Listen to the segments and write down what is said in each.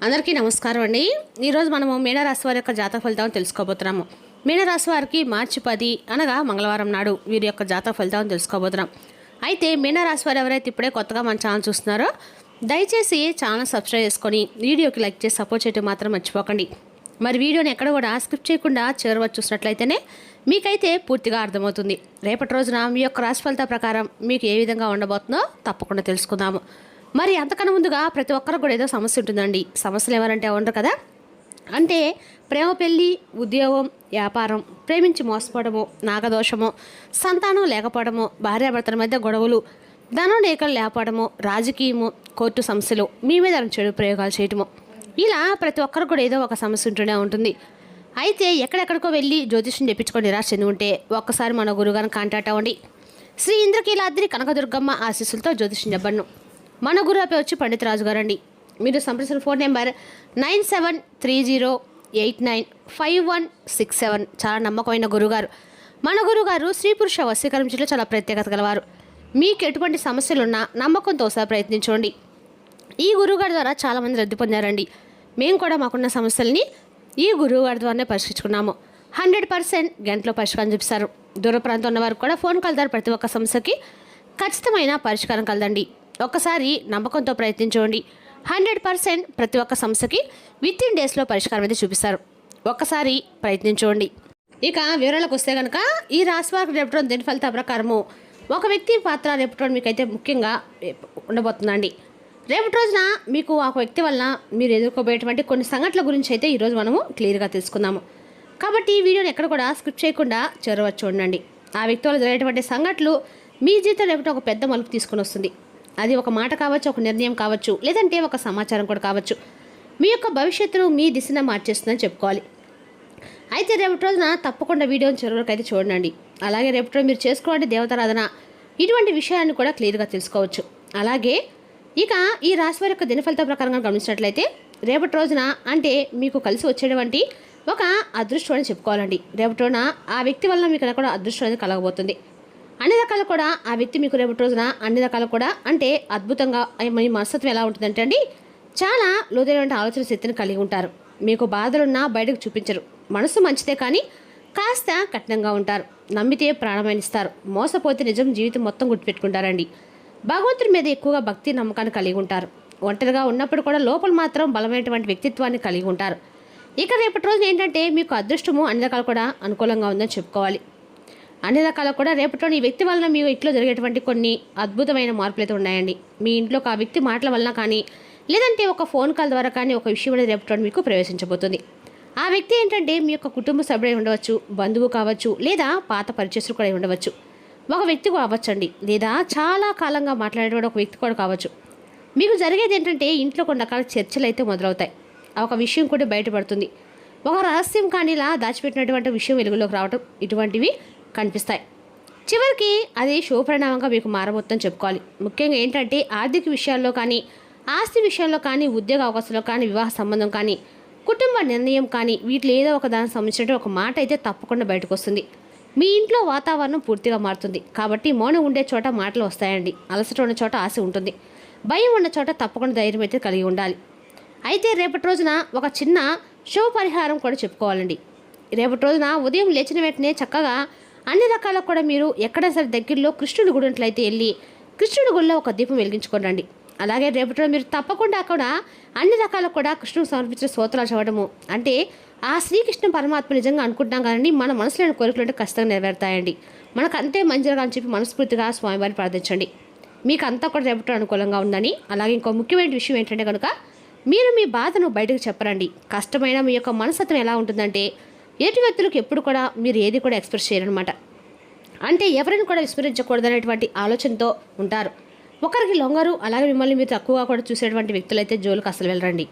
అందరికీ నమస్కారం అండి. ఈరోజు మనము మీనరాశి వారి యొక్క జాతక ఫలితాలను తెలుసుకోబోతున్నాము. మీనరాశి వారికి మార్చి 10 అనగా మంగళవారం నాడు వీరి యొక్క జాతక ఫలితాలను తెలుసుకోబోతున్నాం. అయితే మీనరాశి వారు ఎవరైతే ఇప్పుడే కొత్తగా మన ఛానల్ చూస్తున్నారో దయచేసి ఛానల్ సబ్స్క్రైబ్ చేసుకొని వీడియోకి లైక్ చేసి సపోర్ట్ చేయడం మాత్రం మర్చిపోకండి. మరి వీడియోని ఎక్కడ కూడా స్కిప్ చేయకుండా చివరి చూసినట్లయితేనే మీకైతే పూర్తిగా అర్థమవుతుంది. రేపటి రోజున మీ యొక్క రాశి ఫలితాల ప్రకారం మీకు ఏ విధంగా ఉండబోతుందో తప్పకుండా తెలుసుకుందాము. మరి అంతకన్నా ముందుగా ప్రతి ఒక్కరికి కూడా ఏదో సమస్య ఉంటుందండి. సమస్యలు ఎవరంటే ఉండరు కదా, అంటే ప్రేమ, పెళ్ళి, ఉద్యోగం, వ్యాపారం, ప్రేమించి మోసపోవడము, నాగదోషము, సంతానం లేకపోవడము, భార్యాభర్తల మధ్య గొడవలు, ధనం లేఖలు లేకపోవడము, రాజకీయము, కోర్టు సమస్యలు, మీ మీద చెడు ప్రయోగాలు చేయటము, ఇలా ప్రతి ఒక్కరికి కూడా ఏదో ఒక సమస్య ఉంటూనే ఉంటుంది. అయితే ఎక్కడెక్కడికో వెళ్ళి జ్యోతిష్యం చెప్పించుకొని నిరాశ చెంది ఉంటే ఒక్కసారి మన గురుగారిని కాంటాక్ట్ అవ్వండి. శ్రీ ఇంద్రకీలాద్రి కనకదుర్గమ్మ ఆశీస్సులతో జ్యోతిష్యం చెప్పను. మన గురువు పేరు వచ్చి పండిత రాజు గారండి. మీరు సంప్రదించిన ఫోన్ నెంబర్ 9730895167. చాలా నమ్మకమైన గురుగారు. మన గురుగారు స్త్రీ పురుష వశీకరణ జిల్లా చాలా ప్రత్యేకత గలవారు. మీకు ఎటువంటి సమస్యలున్నా నమ్మకంతో ఒకసారి ప్రయత్నించండి. ఈ గురువుగారి ద్వారా చాలామంది రద్దు పొందారండి. మేము కూడా మాకున్న సమస్యల్ని ఈ గురువుగారి ద్వారానే పరిష్కరించుకున్నాము. 100% గంటలో పరిష్కారం చూపిస్తారు. దూర ప్రాంతం ఉన్న వారికి కూడా ఫోన్ కాల్ ద్వారా ప్రతి ఒక్క సమస్యకి ఖచ్చితమైన పరిష్కారం కలదండి. ఒక్కసారి నమ్మకంతో ప్రయత్నించండి. 100% ప్రతి ఒక్క సమస్యకి వితిన్ డేస్లో పరిష్కారం అయితే చూపిస్తారు. ఒక్కసారి ప్రయత్నించండి. ఇక వివరాలకు వస్తే కనుక ఈ రాశి వారికి రేపటి రోజు దీని ఫలితాల ప్రకారము ఒక వ్యక్తి పాత్ర రేపటి రోజు మీకైతే ముఖ్యంగా ఉండబోతుందండి. రేపటి రోజున మీకు ఆ వ్యక్తి వలన మీరు ఎదుర్కోబోయేటువంటి కొన్ని సంఘటనల గురించి అయితే ఈరోజు మనము క్లియర్గా తెలుసుకుందాము. కాబట్టి ఈ వీడియోని ఎక్కడ కూడా స్కిప్ చేయకుండా చేరవచ్చు చూడండి. ఆ వ్యక్తి వల్ల జరిగేటువంటి సంఘటనలు మీ జీవితం రేపటి ఒక పెద్ద మలుపు తీసుకుని వస్తుంది. అది ఒక మాట కావచ్చు, ఒక నిర్ణయం కావచ్చు, లేదంటే ఒక సమాచారం కూడా కావచ్చు. మీ యొక్క భవిష్యత్తును మీ దిశను మార్చేస్తుందని చెప్పుకోవాలి. అయితే రేపటి రోజున తప్పకుండా వీడియోని చివరికి అయితే చూడండి. అలాగే రేపటి రోజు మీరు చేసుకోవాలంటే దేవతారాధన, ఇటువంటి విషయాన్ని కూడా క్లియర్గా తెలుసుకోవచ్చు. అలాగే ఇక ఈ రాశి వారి యొక్క దిన ఫలితాల ప్రకారంగా గమనించినట్లయితే రేపటి రోజున అంటే మీకు కలిసి వచ్చేటువంటి ఒక అదృష్టం అని చెప్పుకోవాలండి. రేపటి రోజున ఆ వ్యక్తి వల్ల మీకు కూడా అదృష్టం అనేది కలగబోతుంది. అన్ని రకాలు కూడా ఆ వ్యక్తి మీకు రేపటి రోజున అన్ని రకాలు కూడా అంటే అద్భుతంగా మీ మనస్తత్వం ఎలా ఉంటుందంటే అండి, చాలా లోతైన ఆలోచన శక్తిని కలిగి ఉంటారు. మీకు బాధలున్నా బయటకు చూపించరు. మనసు మంచిదే కానీ కాస్త కఠినంగా ఉంటారు. నమ్మితే ప్రాణమైనిస్తారు. మోసపోతే నిజం జీవితం మొత్తం గుర్తుపెట్టుకుంటారండి. భగవంతుడి మీద ఎక్కువగా భక్తి నమ్మకాన్ని కలిగి ఉంటారు. ఒంటరిగా ఉన్నప్పుడు కూడా లోపల మాత్రం బలమైనటువంటి వ్యక్తిత్వాన్ని కలిగి ఉంటారు. ఇక రేపటి రోజున ఏంటంటే మీకు అదృష్టము అన్ని రకాలు కూడా అనుకూలంగా ఉందని చెప్పుకోవాలి. అన్ని రకాల కూడా రేపటిలోని ఈ వ్యక్తి వలన మీ ఇంట్లో జరిగేటువంటి కొన్ని అద్భుతమైన మార్పులు అయితే ఉన్నాయండి. మీ ఇంట్లోకి ఆ వ్యక్తి మాటల వలన కానీ లేదంటే ఒక ఫోన్ కాల్ ద్వారా కానీ ఒక విషయం అనేది రేపటిలో మీకు ప్రవేశించబోతుంది. ఆ వ్యక్తి ఏంటంటే మీ యొక్క కుటుంబ సభ్యుడై ఉండవచ్చు, బంధువు కావచ్చు, లేదా పాత పరిచయస్తులు కూడా ఉండవచ్చు. ఒక వ్యక్తి కూడా అవ్వచ్చండి, లేదా చాలా కాలంగా మాట్లాడేటువంటి ఒక వ్యక్తి కూడా కావచ్చు. మీకు జరిగేది ఏంటంటే ఇంట్లో కొన్ని రకాల చర్చలు అయితే మొదలవుతాయి. ఒక విషయం కూడా బయటపడుతుంది. ఒక రహస్యం కానీ ఇలా దాచిపెట్టినటువంటి విషయం వెలుగులోకి రావడం, ఇటువంటివి కనిపిస్తాయి. చివరికి అది శుభపరిణామంగా మీకు మారబోతుందని చెప్పుకోవాలి. ముఖ్యంగా ఏంటంటే ఆర్థిక విషయాల్లో కానీ, ఆస్తి విషయంలో కానీ, ఉద్యోగ అవకాశాల్లో కానీ, వివాహ సంబంధం కానీ, కుటుంబ నిర్ణయం కానీ, వీటిలో ఏదో ఒక దానికి సంబంధించిన ఒక మాట అయితే తప్పకుండా బయటకు వస్తుంది. మీ ఇంట్లో వాతావరణం పూర్తిగా మారుతుంది. కాబట్టి మౌనం ఉండే చోట మాటలు వస్తాయండి. అలసట ఉన్న చోట ఆశ ఉంటుంది. భయం ఉన్న చోట తప్పకుండా ధైర్యం అయితే కలిగి ఉండాలి. అయితే రేపటి రోజున ఒక చిన్న శుభ పరిహారం కూడా చెప్పుకోవాలండి. రేపటి రోజున ఉదయం లేచిన వెంటనే చక్కగా అన్ని రకాల కూడా మీరు ఎక్కడ సరే దగ్గరలో కృష్ణుడి గుడి ఉన్నట్లయితే వెళ్ళి కృష్ణుడి గుడిలో ఒక దీపం వెలిగించుకోండి. అలాగే రేపటి రోజు మీరు తప్పకుండా కూడా అన్ని రకాల కూడా కృష్ణుడికి సమర్పించిన స్తోత్రాలు చదవడము, అంటే ఆ శ్రీకృష్ణ పరమాత్మ నిజంగా అనుకుంటున్నాం కానీ మన మనసులోని కోరికలు అంటే ఖచ్చితంగా నెరవేరుతాయండి. మనకు అంతే మంచిగా అని చెప్పి మనస్ఫూర్తిగా స్వామివారిని ప్రార్థించండి. మీకు అంతా కూడా రేపటి అనుకూలంగా ఉందని. అలాగే ఇంకో ముఖ్యమైన విషయం ఏంటంటే కనుక మీరు మీ బాధను బయటకు చెప్పరండి. కష్టమైన మీ యొక్క మనస్తత్వం ఎలా ఉంటుందంటే ఎటు వ్యక్తులకు ఎప్పుడు కూడా మీరు ఏది కూడా ఎక్స్ప్రెస్ చేయరనమాట. అంటే ఎవరిని కూడా విస్మరించకూడదనేటువంటి ఆలోచనతో ఉంటారు. ఒకరికి లొంగరు. అలాగే మిమ్మల్ని మీరు తక్కువగా కూడా చూసేటువంటి వ్యక్తులు అయితే జోలికి అసలు వెళ్ళరండి.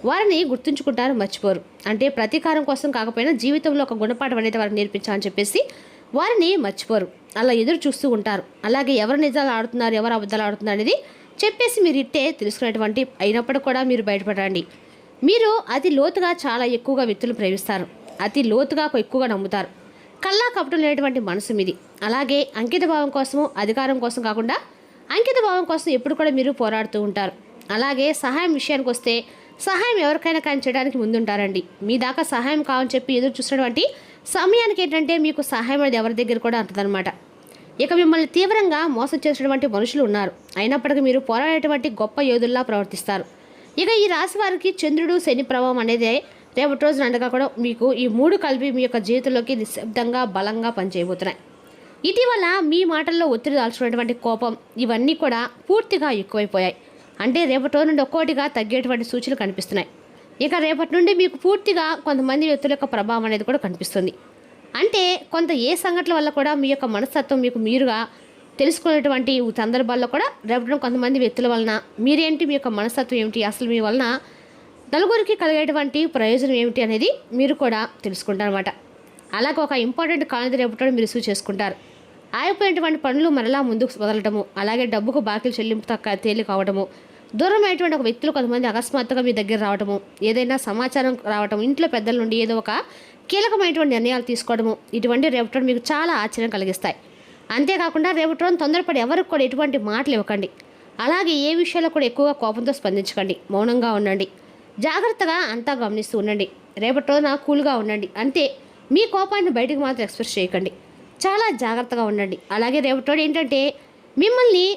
వారిని గుర్తుంచుకుంటారు, మర్చిపోరు. అంటే ప్రతీకారం కోసం కాకపోయినా జీవితంలో ఒక గుణపాఠం అనేది వారికి నేర్పించాలని చెప్పేసి వారిని మర్చిపోరు. అలా ఎదురు చూస్తూ ఉంటారు. అలాగే ఎవరు నిజాలు ఆడుతున్నారు, ఎవరు అబద్ధాలు ఆడుతున్నారు అనేది చెప్పేసి మీరు ఇట్టే తెలుసుకునేటువంటి అయినప్పుడు కూడా మీరు బయటపడండి. మీరు అతి లోతుగా చాలా ఎక్కువగా వ్యక్తులు ప్రేమిస్తారు. అతి లోతుగా ఎక్కువగా నమ్ముతారు. కల్లా కపటం లేనటువంటి మనసు మీది. అలాగే అంకిత భావం కోసము, అధికారం కోసం కాకుండా అంకిత భావం కోసం ఎప్పుడు కూడా మీరు పోరాడుతూ ఉంటారు. అలాగే సహాయం విషయానికి వస్తే సహాయం ఎవరికైనా కానీ చేయడానికి ముందుంటారండి. మీ దాకా సహాయం కావాలని చెప్పి ఎదురు చూసినటువంటి సమయానికి ఏంటంటే మీకు సహాయం అనేది ఎవరి దగ్గర కూడా అంటదనమాట. ఇక మిమ్మల్ని తీవ్రంగా మోసం చేసినటువంటి మనుషులు ఉన్నారు, అయినప్పటికీ మీరు పోరాడేటువంటి గొప్ప యోధుల్లా ప్రవర్తిస్తారు. ఇక ఈ రాశి వారికి చంద్రుడు శని ప్రభావం అనేది రేపటి రోజున అండగా కూడా మీకు ఈ 3 కలిపి మీ యొక్క జీవితంలోకి నిశ్శబ్దంగా బలంగా పనిచేయబోతున్నాయి. ఇటీవల మీ మాటల్లో ఒత్తిడి దాల్చుకున్నటువంటి కోపం ఇవన్నీ కూడా పూర్తిగా ఎక్కువైపోయాయి. అంటే రేపటి రోజు నుండి ఒక్కోటిగా తగ్గేటువంటి సూచనలు కనిపిస్తున్నాయి. ఇక రేపటి నుండి మీకు పూర్తిగా కొంతమంది వ్యక్తుల యొక్క ప్రభావం అనేది కూడా కనిపిస్తుంది. అంటే కొంత ఏ సంఘటనల వల్ల కూడా మీ యొక్క మనస్తత్వం మీకు మీరుగా తెలుసుకునేటువంటి సందర్భాల్లో కూడా రేపటి కొంతమంది వ్యక్తుల వలన మీరేంటి, మీ యొక్క మనస్తత్వం ఏమిటి, అసలు మీ వలన నలుగురికి కలిగేటువంటి ప్రయోజనం ఏమిటి అనేది మీరు కూడా తెలుసుకుంటారన్నమాట. అలాగే ఒక ఇంపార్టెంట్ కాలేజీ రేపటి మీరు రిసీవ్ చేసుకుంటారు. ఆగిపోయినటువంటి పనులు మరలా ముందుకు వదలటము, అలాగే డబ్బుకు బాకీలు చెల్లింపు తేలిక అవడము, దూరమైనటువంటి ఒక వ్యక్తులు కొంతమంది అకస్మాత్తుగా మీ దగ్గర రావడము, ఏదైనా సమాచారం రావటం, ఇంట్లో పెద్దల నుండి ఏదో ఒక కీలకమైనటువంటి నిర్ణయాలు తీసుకోవడము, ఇటువంటి రేపటి మీకు చాలా ఆశ్చర్యం కలిగిస్తాయి. అంతేకాకుండా రేపటి రోజు తొందరపడి ఎవరికి కూడా ఎటువంటి మాటలు ఇవ్వకండి. అలాగే ఏ విషయాల్లో కూడా ఎక్కువగా కోపంతో స్పందించకండి, మౌనంగా ఉండండి, జాగ్రత్తగా అంతా గమనిస్తూ ఉండండి. రేపటి రోజున కూల్గా ఉండండి, అంతే. మీ కోపాన్ని బయటకు మాత్రం ఎక్స్ప్రెస్ చేయకండి, చాలా జాగ్రత్తగా ఉండండి. అలాగే రేపటి రోజు ఏంటంటే మిమ్మల్ని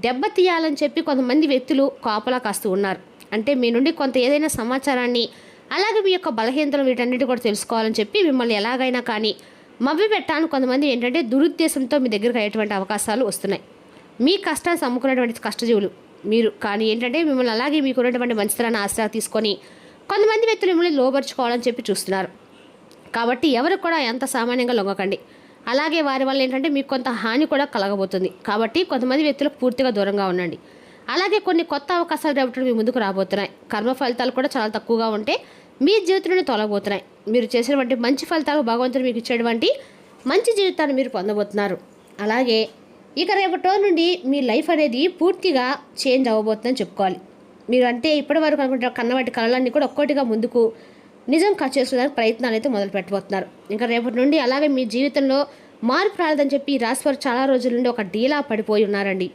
దెబ్బతీయాలని చెప్పి కొంతమంది వ్యక్తులు కాపలా కాస్తూ ఉన్నారు. అంటే మీ నుండి కొంత ఏదైనా సమాచారాన్ని, అలాగే మీ యొక్క బలహీనతలు వీటన్నిటి కూడా తెలుసుకోవాలని చెప్పి మిమ్మల్ని ఎలాగైనా కానీ మభ్య పెట్టాలని కొంతమంది ఏంటంటే దురుద్దేశంతో మీ దగ్గరికి అయ్యేటువంటి అవకాశాలు వస్తున్నాయి. మీ కష్టాన్ని సమ్ముకున్నటువంటి కష్టజీవులు మీరు, కానీ ఏంటంటే మిమ్మల్ని అలాగే మీకు ఉన్నటువంటి మంచితనాన్ని ఆశ్రయ తీసుకొని కొంతమంది వ్యక్తులు మిమ్మల్ని లోబర్చుకోవాలని చెప్పి చూస్తున్నారు. కాబట్టి ఎవరు కూడా ఎంత సామాన్యంగా లొంగకండి. అలాగే వారి వల్ల ఏంటంటే మీకు కొంత హాని కూడా కలగబోతుంది. కాబట్టి కొంతమంది వ్యక్తులకు పూర్తిగా దూరంగా ఉండండి. అలాగే కొన్ని కొత్త అవకాశాలు రేపటి మీ ముందుకు రాబోతున్నాయి. కర్మ ఫలితాలు కూడా చాలా తక్కువగా ఉంటే మీ జీవితంలోనే తొలగబోతున్నాయి. మీరు చేసినటువంటి మంచి ఫలితాలు భగవంతుడు మీకు ఇచ్చేటువంటి మంచి జీవితాన్ని మీరు పొందబోతున్నారు. అలాగే ఇక రేపటి రోజు నుండి మీ లైఫ్ అనేది పూర్తిగా చేంజ్ అవ్వబోతుందని చెప్పుకోవాలి. మీరు అంటే ఇప్పటి వరకు అనుకుంటే కన్నవాటి కళలన్నీ కూడా ఒక్కోటిగా ముందుకు నిజం చేసుకోవడానికి ప్రయత్నాలు అయితే మొదలు పెట్టబోతున్నారు. ఇంకా రేపటి నుండి అలాగే మీ జీవితంలో మార్పు రాలేదని చెప్పి ఈ రాశి వారు చాలా రోజుల నుండి ఒక డీలా పడిపోయి ఉన్నారండి.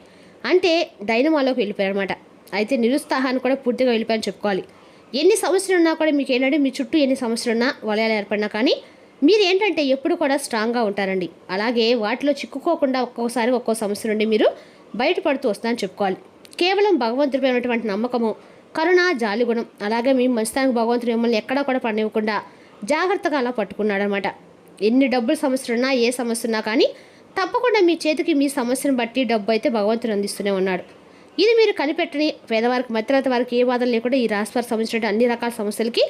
అంటే డైనమాలోకి వెళ్ళిపోయారనమాట. అయితే నిరుత్సాహాన్ని కూడా పూర్తిగా వెళ్ళిపోయారని చెప్పుకోవాలి. ఎన్ని సమస్యలు ఉన్నా కూడా మీకు ఏంటంటే మీ చుట్టూ ఎన్ని సమస్యలు ఉన్నా వలయాలు ఏర్పడినా కానీ మీరు ఏంటంటే ఎప్పుడు కూడా స్ట్రాంగ్గా ఉంటారండి. అలాగే వాటిలో చిక్కుకోకుండా ఒక్కోసారి ఒక్కో సమస్య నుండి మీరు బయటపడుతూ వస్తారని చెప్పుకోవాలి. కేవలం భగవంతుడిపై ఉన్నటువంటి నమ్మకము, కరుణ, జాలి గుణం, అలాగే మీ మంచితానికి భగవంతుడు మిమ్మల్ని ఎక్కడా కూడా పడనివ్వకుండా జాగ్రత్తగా అలా పట్టుకున్నాడనమాట. ఎన్ని డబ్బుల సమస్యలున్నా, ఏ సమస్య ఉన్నా కానీ తప్పకుండా మీ చేతికి మీ సమస్యను బట్టి డబ్బు అయితే భగవంతుడు అందిస్తూనే ఉన్నాడు. ఇది మీరు కనిపెట్టని పేదవారికి, మధ్యతరగతి వారికి ఏ బాధలు లేకుండా ఈ రాశివారికి సంబంధించిన అన్ని రకాల సమస్యలకి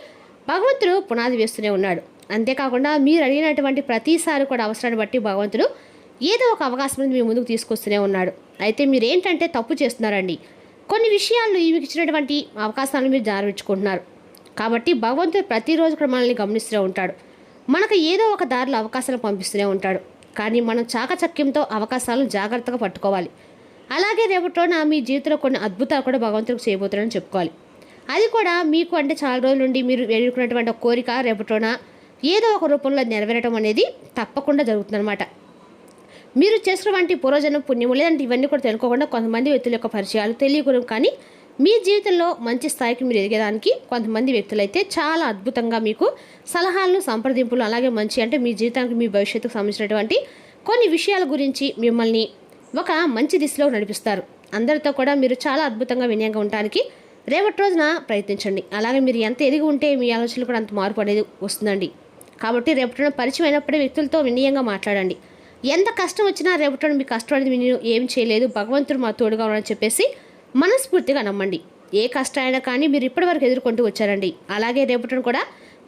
భగవంతుడు పునాది వేస్తూనే ఉన్నాడు. అంతేకాకుండా మీరు అడిగినటువంటి ప్రతిసారి కూడా అవసరాన్ని బట్టి భగవంతుడు ఏదో ఒక అవకాశం మీ ముందుకు తీసుకొస్తూనే ఉన్నాడు. అయితే మీరు ఏంటంటే తప్పు చేస్తున్నారండి. కొన్ని విషయాల్లో మీకు ఇచ్చినటువంటి అవకాశాలను మీరు జారవించుకుంటున్నారు. కాబట్టి భగవంతుడు ప్రతిరోజు కూడా మనల్ని గమనిస్తూనే ఉంటాడు. మనకు ఏదో ఒక దారిలో అవకాశాలు పంపిస్తూనే ఉంటాడు. కానీ మనం చాకచక్యంతో అవకాశాలను జాగ్రత్తగా పట్టుకోవాలి. అలాగే రేపటిలోన మీ జీవితంలో కొన్ని అద్భుతాలు కూడా భగవంతుడికి చేయబోతున్నారని చెప్పుకోవాలి. అది కూడా మీకు అంటే చాలా రోజుల నుండి మీరు ఎదుర్కొన్నటువంటి ఒక కోరిక రేపటిలోన ఏదో ఒక రూపంలో నెరవేరడం అనేది తప్పకుండా జరుగుతుందన్నమాట. మీరు చేసినటువంటి పూర్వజన్మ పుణ్యము లేదంటే ఇవన్నీ కూడా తెలుసుకోకుండా కొంతమంది వ్యక్తుల యొక్క పరిచయాలు తెలియకూడదు. కానీ మీ జీవితంలో మంచి స్థాయికి మీరు ఎదిగేదానికి కొంతమంది వ్యక్తులైతే చాలా అద్భుతంగా మీకు సలహాలను, సంప్రదింపులు, అలాగే మంచి అంటే మీ జీవితానికి, మీ భవిష్యత్తుకు సంబంధించినటువంటి కొన్ని విషయాల గురించి మిమ్మల్ని ఒక మంచి దిశలో నడిపిస్తారు. అందరితో కూడా మీరు చాలా అద్భుతంగా వినయంగా ఉండడానికి రేపటి రోజున ప్రయత్నించండి. అలాగే మీరు ఎంత ఎదిగి ఉంటే మీ ఆలోచనలు కూడా అంత మార్పు అనేది వస్తుందండి. కాబట్టి రేపటి రోజున పరిచయం అయినప్పుడే వ్యక్తులతో వినయంగా మాట్లాడండి. ఎంత కష్టం వచ్చినా రేపటి రోజున మీ కష్టం అనేది నేను ఏం చేయలేదు, భగవంతుడు మా తోడుగా ఉన్నాడని చెప్పేసి మనస్ఫూర్తిగా నమ్మండి. ఏ కష్టమైనా కానీ మీరు ఇప్పటివరకు ఎదుర్కొంటూ వచ్చారండి. అలాగే రేపటి కూడా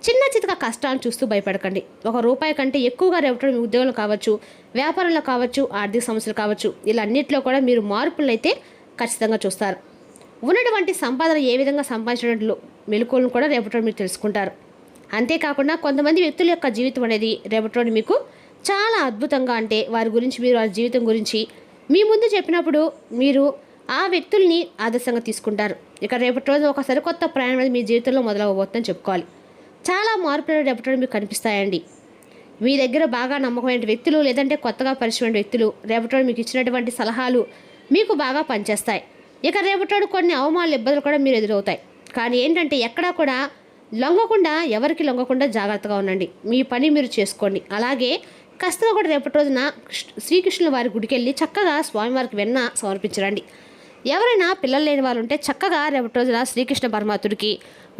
చిన్న చితక కష్టాలను చూస్తూ భయపడకండి. ₹1 కంటే ఎక్కువగా రేపటి మీ ఉద్యోగాలు కావచ్చు, వ్యాపారంలో కావచ్చు, ఆర్థిక సమస్యలు కావచ్చు, ఇలా అన్నింటిలో కూడా మీరు మార్పులను అయితే ఖచ్చితంగా చూస్తారు. ఉన్నటువంటి సంపాదన ఏ విధంగా సంపాదించినట్లు మెలకువలను కూడా రేపటి మీరు తెలుసుకుంటారు. అంతేకాకుండా కొంతమంది వ్యక్తుల యొక్క జీవితం అనేది రేపటి మీకు చాలా అద్భుతంగా, అంటే వారి గురించి మీరు వారి జీవితం గురించి మీ ముందు చెప్పినప్పుడు మీరు ఆ వ్యక్తుల్ని ఆదర్శంగా తీసుకుంటారు. ఇక రేపటి రోజు ఒక సరికొత్త ప్రయాణం అనేది మీ జీవితంలో మొదలవబోతుందని చెప్పుకోవాలి. చాలా మార్పులు రేపటి మీకు కనిపిస్తాయండి. మీ దగ్గర బాగా నమ్మకమైన వ్యక్తులు లేదంటే కొత్తగా పరిచయమైన వ్యక్తులు రేపటి మీకు ఇచ్చినటువంటి సలహాలు మీకు బాగా పనిచేస్తాయి. ఇక రేపటి కొన్ని అవమానాలు, ఇబ్బందులు కూడా మీరు ఎదురవుతాయి. కానీ ఏంటంటే ఎక్కడా కూడా ఎవరికి లొంగకుండా జాగ్రత్తగా ఉండండి. మీ పని మీరు చేసుకోండి. అలాగే ఖచ్చితంగా కూడా రేపటి రోజున శ్రీకృష్ణుల వారి గుడికి వెళ్ళి చక్కగా స్వామివారికి వెన్న సమర్పించరండి. ఎవరైనా పిల్లలు లేని వాళ్ళు ఉంటే చక్కగా రేపటి రోజున శ్రీకృష్ణ పరమాత్ముడికి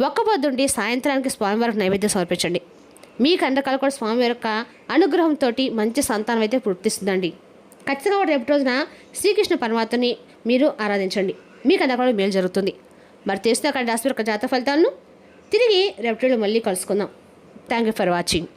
ఒక్క పొద్దుండి సాయంత్రానికి స్వామివారికి నైవేద్యం సమర్పించండి. మీకు అందరికీ కూడా స్వామివారి యొక్క అనుగ్రహంతో మంచి సంతానం అయితే పుట్టిస్తుందండి. ఖచ్చితంగా కూడా రేపటి రోజున శ్రీకృష్ణ పరమాత్మని మీరు ఆరాధించండి. మీకు అందరికీ కూడా మేలు జరుగుతుంది. మరి తెలుసుకున్న రాశి యొక్క జాతక ఫలితాలను తిరిగి రేపటి మళ్ళీ కలుసుకుందాం. Thank you for watching.